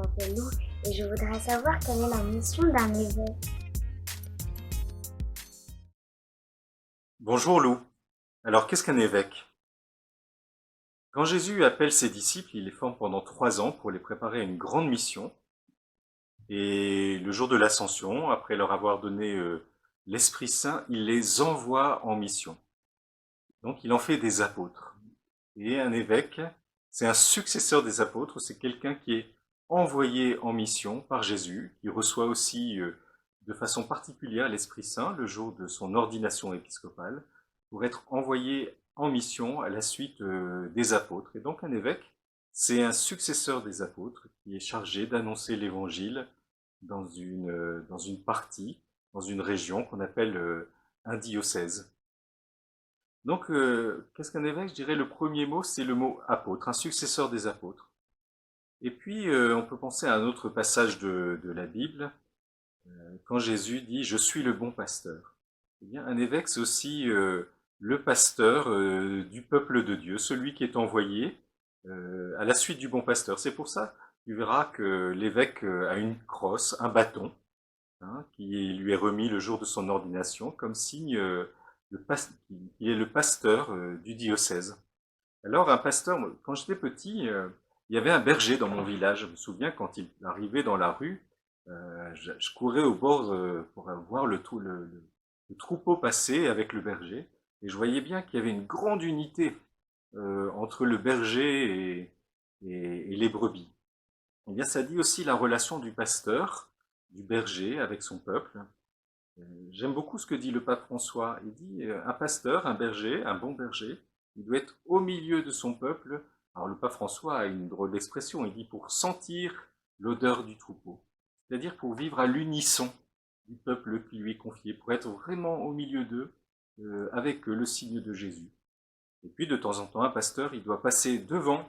m'appelle Lou et je voudrais savoir quelle est la mission d'un évêque. Bonjour Lou. Alors qu'est-ce qu'un évêque? Quand Jésus appelle ses disciples, il les forme pendant 3 ans pour les préparer à une grande mission. Et le jour de l'Ascension, après leur avoir donné l'Esprit Saint, il les envoie en mission. Donc il en fait des apôtres. Et un évêque, c'est un successeur des apôtres, c'est quelqu'un qui est envoyé en mission par Jésus, qui reçoit aussi de façon particulière l'Esprit Saint le jour de son ordination épiscopale, pour être envoyé en mission à la suite des apôtres. Et donc un évêque, c'est un successeur des apôtres qui est chargé d'annoncer l'évangile dans une partie, dans une région qu'on appelle un diocèse. Donc, qu'est-ce qu'un évêque? Je dirais le premier mot, c'est le mot apôtre, un successeur des apôtres. Et puis, on peut penser à un autre passage de la Bible, quand Jésus dit « Je suis le bon pasteur ». Eh bien, un évêque, c'est aussi le pasteur du peuple de Dieu, celui qui est envoyé à la suite du bon pasteur. C'est pour ça, tu verras que l'évêque a une crosse, un bâton, hein, qui lui est remis le jour de son ordination, comme signe qu'il est le pasteur du diocèse. Alors, un pasteur, quand j'étais petit, il y avait un berger dans mon village. Je me souviens, quand il arrivait dans la rue, je courais au bord pour voir le troupeau passer avec le berger. Et je voyais bien qu'il y avait une grande unité entre le berger et les brebis. Eh bien, ça dit aussi la relation du pasteur, du berger avec son peuple. J'aime beaucoup ce que dit le pape François. Il dit un pasteur, un berger, un bon berger, il doit être au milieu de son peuple. Alors le pape François a une drôle d'expression. Il dit pour sentir l'odeur du troupeau, c'est-à-dire pour vivre à l'unisson du peuple qui lui est confié, pour être vraiment au milieu d'eux avec le signe de Jésus. Et puis de temps en temps, un pasteur, il doit passer devant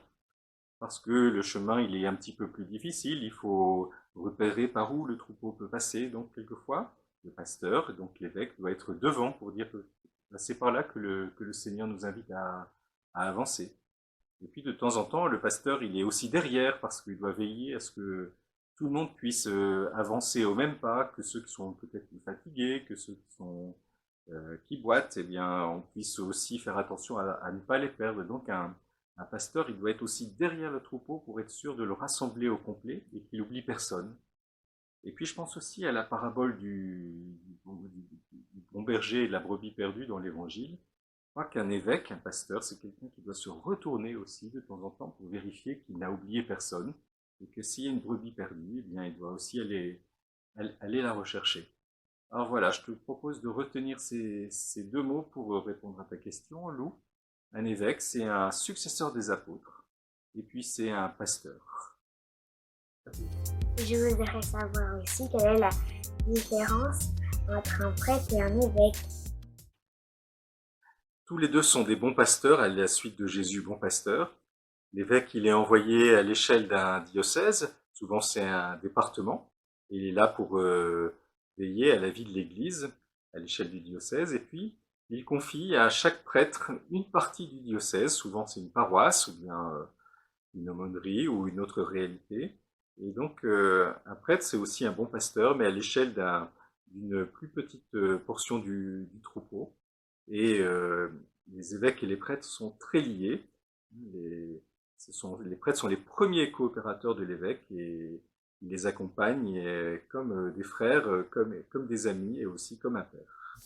parce que le chemin il est un petit peu plus difficile, il faut repérer par où le troupeau peut passer, donc quelquefois le pasteur, donc l'évêque, doit être devant pour dire que c'est par là que le Seigneur nous invite à avancer. Et puis de temps en temps, le pasteur il est aussi derrière parce qu'il doit veiller à ce que tout le monde puisse avancer au même pas, que ceux qui sont peut-être plus fatigués, que ceux qui boitent, eh bien on puisse aussi faire attention à ne pas les perdre. Donc un pasteur, il doit être aussi derrière le troupeau pour être sûr de le rassembler au complet et qu'il n'oublie personne. Et puis je pense aussi à la parabole du bon berger et de la brebis perdue dans l'Évangile. Je crois qu'un évêque, un pasteur, c'est quelqu'un qui doit se retourner aussi de temps en temps pour vérifier qu'il n'a oublié personne et que s'il y a une brebis perdue, eh bien il doit aussi aller la rechercher. Alors voilà, je te propose de retenir ces deux mots pour répondre à ta question, Lou. Un évêque, c'est un successeur des apôtres, et puis c'est un pasteur. Je voudrais savoir aussi quelle est la différence entre un prêtre et un évêque. Tous les deux sont des bons pasteurs, à la suite de Jésus, bon pasteur. L'évêque, il est envoyé à l'échelle d'un diocèse, souvent c'est un département, et il est là pour veiller à la vie de l'Église, à l'échelle du diocèse, et puis il confie à chaque prêtre une partie du diocèse, souvent c'est une paroisse, ou bien une aumônerie, ou une autre réalité. Et donc un prêtre, c'est aussi un bon pasteur, mais à l'échelle d'une plus petite portion du troupeau. Et les évêques et les prêtres sont très liés. Les prêtres sont les premiers coopérateurs de l'évêque et ils les accompagnent comme des frères, comme des amis et aussi comme un père.